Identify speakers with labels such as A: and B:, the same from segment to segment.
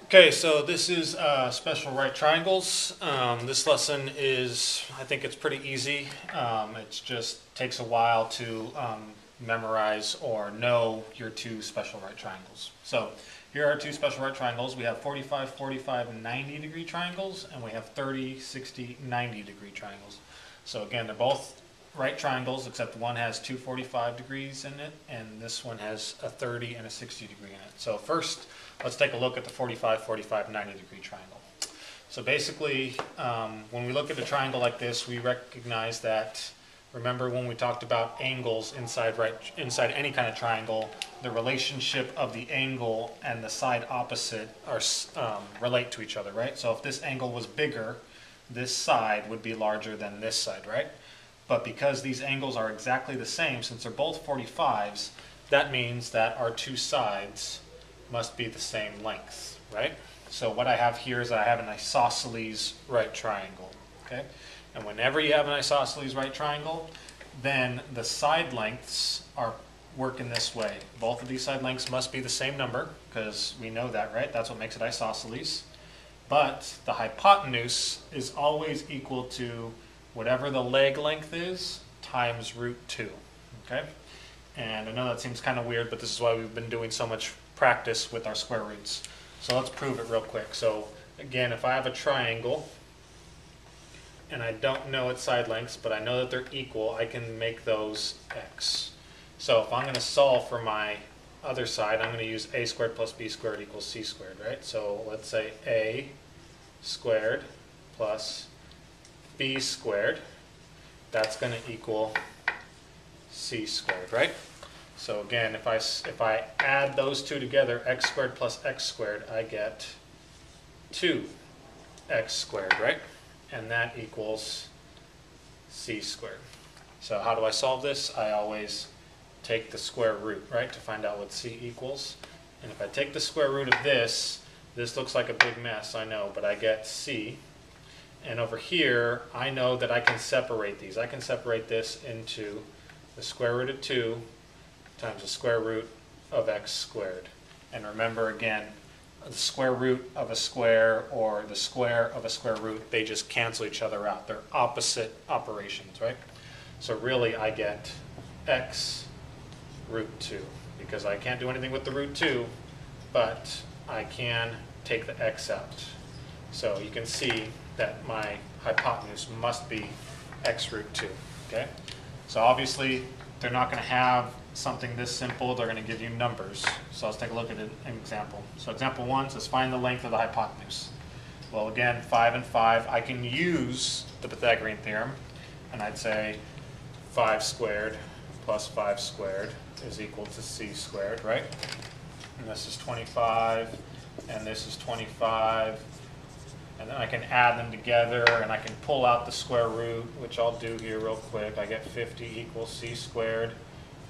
A: Okay, so this is special right triangles. This lesson is, I think it's pretty easy. It just takes a while to memorize or know your two special right triangles. So here are two special right triangles. We have 45, 45, 90 degree triangles, and we have 30, 60, 90 degree triangles. So again, they're both right triangles, except one has two 45 degrees in it, and this one has a 30 and a 60 degree in it. So first, let's take a look at the 45, 45, 90 degree triangle. So basically, when we look at a triangle like this, we recognize that, remember when we talked about angles inside any kind of triangle, the relationship of the angle and the side opposite are relate to each other, right? So if this angle was bigger, this side would be larger than this side, right? But because these angles are exactly the same, since they're both 45s, that means that our two sides must be the same length, right? So what I have here is I have an isosceles right triangle, okay? And whenever you have an isosceles right triangle, then the side lengths work in this way. Both of these side lengths must be the same number, because we know that, right? That's what makes it isosceles. But the hypotenuse is always equal to whatever the leg length is times root 2, okay? And I know that seems kind of weird, but this is why we've been doing so much practice with our square roots. So let's prove it real quick. So again, if I have a triangle and I don't know its side lengths, but I know that they're equal, I can make those x. So if I'm going to solve for my other side, I'm going to use a squared plus b squared equals c squared, right? So let's say a squared plus b squared, that's going to equal c squared, right? So again, if I add those two together, x squared plus x squared, I get 2x squared, right? And that equals c squared. So how do I solve this? I always take the square root, right, to find out what c equals. And if I take the square root of this looks like a big mess, I know, but I get c. And over here, I know that I can separate these. I can separate this into the square root of 2 times the square root of x squared. And remember again, the square root of a square or the square of a square root, they just cancel each other out. They're opposite operations, right? So really I get x root 2, because I can't do anything with the root 2, but I can take the x out. So you can see that my hypotenuse must be x root 2, okay? So obviously they're not going to have something this simple, they're going to give you numbers. So let's take a look at an example. So example 1 says find the length of the hypotenuse. Well again, 5 and 5, I can use the Pythagorean theorem, and I'd say 5 squared plus 5 squared is equal to c squared, right? And this is 25, and this is 25. And then I can add them together, and I can pull out the square root, which I'll do here real quick. I get 50 equals c squared.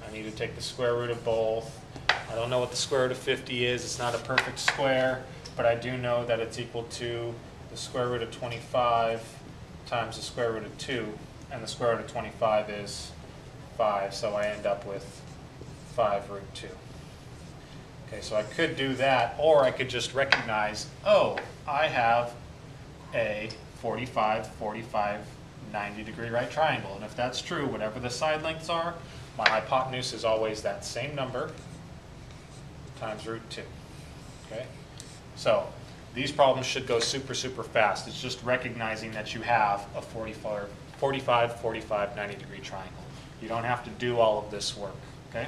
A: I need to take the square root of both. I don't know what the square root of 50 is. It's not a perfect square, but I do know that it's equal to the square root of 25 times the square root of 2, and the square root of 25 is 5, so I end up with 5 root 2. Okay, so I could do that, or I could just recognize, oh, I have a 45, 45, 90 degree right triangle. And if that's true, whatever the side lengths are, my hypotenuse is always that same number times root 2. Okay? So these problems should go super, super fast. It's just recognizing that you have a 45, 45, 90 degree triangle. You don't have to do all of this work. Okay?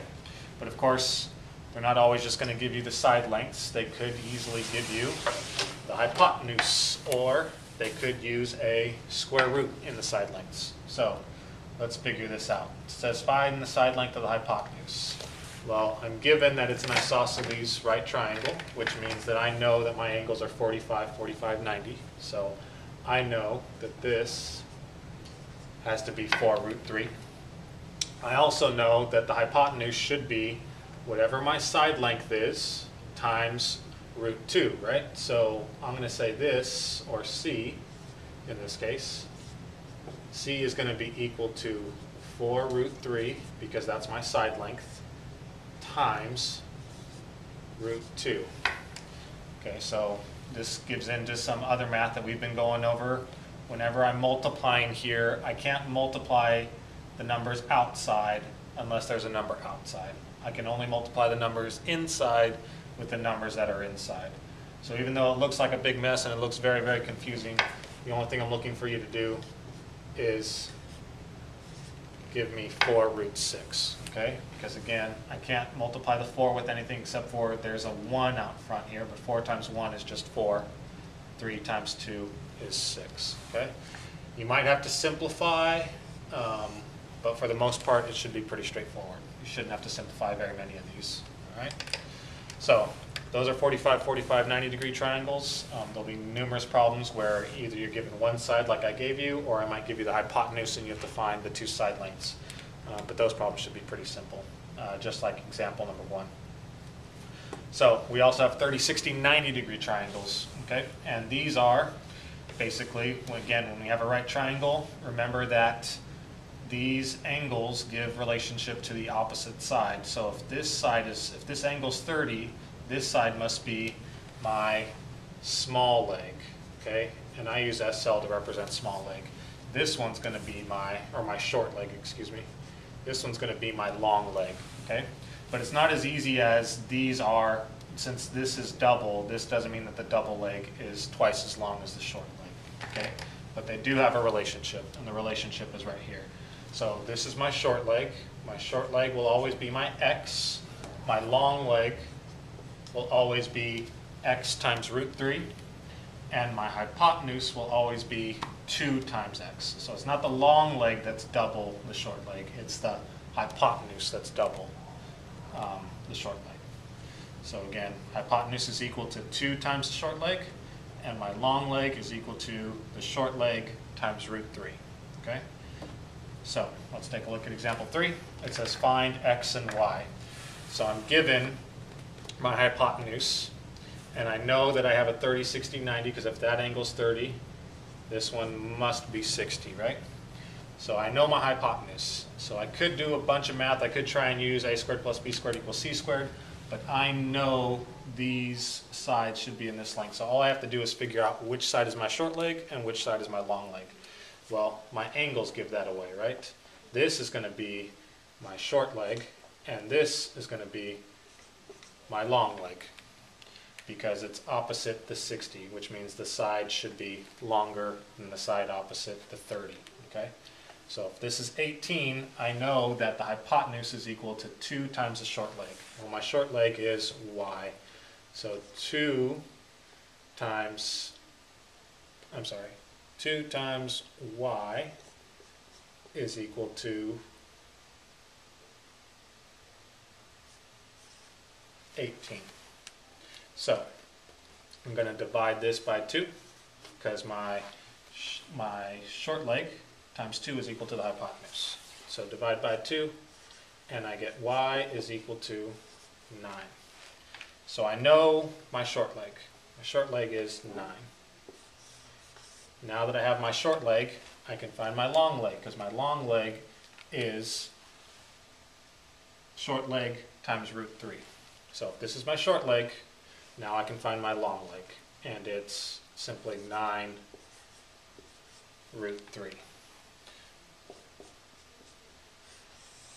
A: But of course, they're not always just going to give you the side lengths. They could easily give you the hypotenuse, or they could use a square root in the side lengths. So let's figure this out. It says find the side length of the hypotenuse. Well, I'm given that it's an isosceles right triangle, which means that I know that my angles are 45, 45, 90. So I know that this has to be 4 root 3. I also know that the hypotenuse should be whatever my side length is times root 2, right? So I'm going to say this, or c in this case, c is going to be equal to 4 root 3, because that's my side length, times root 2. Okay, so this gives into some other math that we've been going over. Whenever I'm multiplying here, I can't multiply the numbers outside unless there's a number outside. I can only multiply the numbers inside with the numbers that are inside. So even though it looks like a big mess and it looks very, very confusing, the only thing I'm looking for you to do is give me 4 root 6, okay? Because again, I can't multiply the 4 with anything except for there's a 1 out front here, but 4 times 1 is just 4. 3 times 2 is 6, okay? You might have to simplify, but for the most part, it should be pretty straightforward. You shouldn't have to simplify very many of these, all right? So those are 45, 45, 90-degree triangles. There'll be numerous problems where either you're given one side like I gave you, or I might give you the hypotenuse and you have to find the 2 side lengths. But those problems should be pretty simple, just like example number 1. So we also have 30, 60, 90-degree triangles, okay? And these are basically, again, when we have a right triangle, remember that these angles give relationship to the opposite side. So if this angle's 30, this side must be my small leg, okay? And I use SL to represent small leg. This one's going to be my short leg, excuse me. This one's going to be my long leg, okay? But it's not as easy as these are. Since this is double, this doesn't mean that the double leg is twice as long as the short leg, okay? But they do have a relationship, and the relationship is right here. So this is my short leg. My short leg will always be my x. My long leg will always be x times root 3. And my hypotenuse will always be 2 times x. So it's not the long leg that's double the short leg. It's the hypotenuse that's double the short leg. So again, hypotenuse is equal to 2 times the short leg, and my long leg is equal to the short leg times root 3, okay? So let's take a look at example 3. It says find x and y. So I'm given my hypotenuse, and I know that I have a 30, 60, 90, because if that angle's 30, this one must be 60, right? So I know my hypotenuse. So I could do a bunch of math. I could try and use a squared plus b squared equals c squared, but I know these sides should be in this length. So all I have to do is figure out which side is my short leg and which side is my long leg. Well, my angles give that away, right? This is going to be my short leg, and this is going to be my long leg, because it's opposite the 60, which means the side should be longer than the side opposite the 30, okay? So if this is 18, I know that the hypotenuse is equal to 2 times the short leg. Well, my short leg is y. So 2 times y is equal to 18. So I'm going to divide this by 2, because my short leg times 2 is equal to the hypotenuse. So divide by 2, and I get y is equal to 9. So I know my short leg. My short leg is 9. Now that I have my short leg, I can find my long leg, because my long leg is short leg times root 3. So if this is my short leg, now I can find my long leg, and it's simply 9 root 3.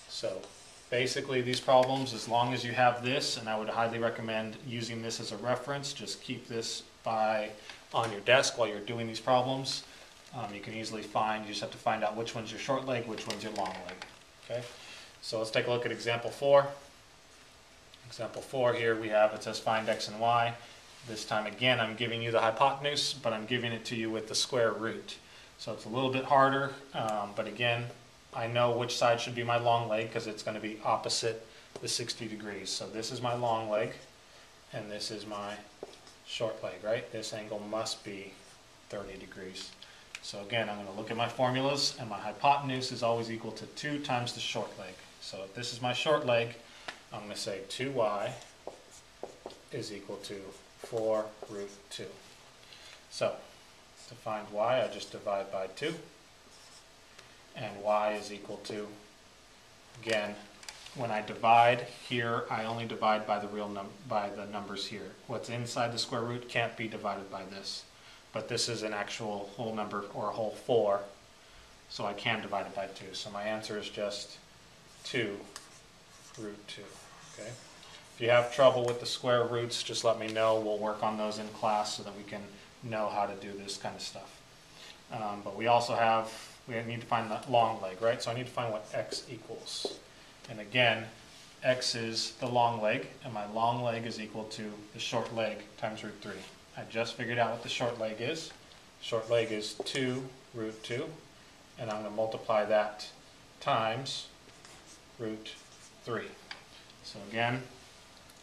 A: So basically these problems, as long as you have this, and I would highly recommend using this as a reference, just keep this on your desk while you're doing these problems. You can easily find, you just have to find out which one's your short leg, which one's your long leg. Okay, so let's take a look at example 4. Example 4 here we have, it says find x and y. This time again I'm giving you the hypotenuse, but I'm giving it to you with the square root. So it's a little bit harder, but again, I know which side should be my long leg because it's going to be opposite the 60 degrees. So this is my long leg, and this is my short leg, right? This angle must be 30 degrees. So again, I'm going to look at my formulas, and my hypotenuse is always equal to 2 times the short leg. So if this is my short leg, I'm going to say 2y is equal to 4 root 2. So to find y, I just divide by 2. And y is equal to, again, when I divide here, I only divide by the by the numbers here. What's inside the square root can't be divided by this. But this is an actual whole number, or a whole 4, so I can divide it by 2. So my answer is just 2 root 2. Okay. If you have trouble with the square roots, just let me know. We'll work on those in class so that we can know how to do this kind of stuff. But we also we need to find the long leg, right? So I need to find what x equals. And again, x is the long leg, and my long leg is equal to the short leg times root 3. I just figured out what the short leg is. Short leg is 2 root 2, and I'm going to multiply that times root 3. So again,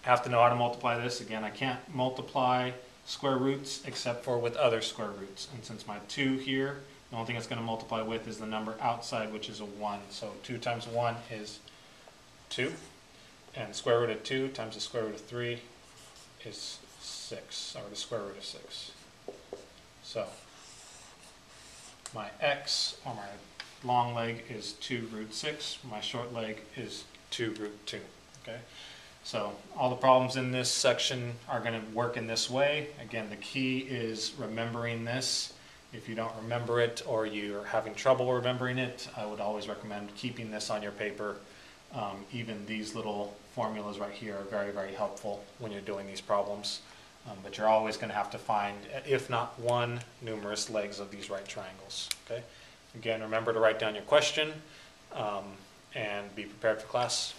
A: I have to know how to multiply this. Again, I can't multiply square roots except for with other square roots. And since my 2 here, the only thing it's going to multiply with is the number outside, which is a 1. So 2 times 1 is 2. And square root of 2 times the square root of 3 is 6, or the square root of 6. So my x, or my long leg, is 2 root 6. My short leg is 2 root 2. Okay? So all the problems in this section are going to work in this way. Again, the key is remembering this. If you don't remember it, or you're having trouble remembering it, I would always recommend keeping this on your paper. Even these little formulas right here are very, very helpful when you're doing these problems. But you're always going to have to find, if not one, numerous legs of these right triangles. Okay? Again, remember to write down your question and be prepared for class.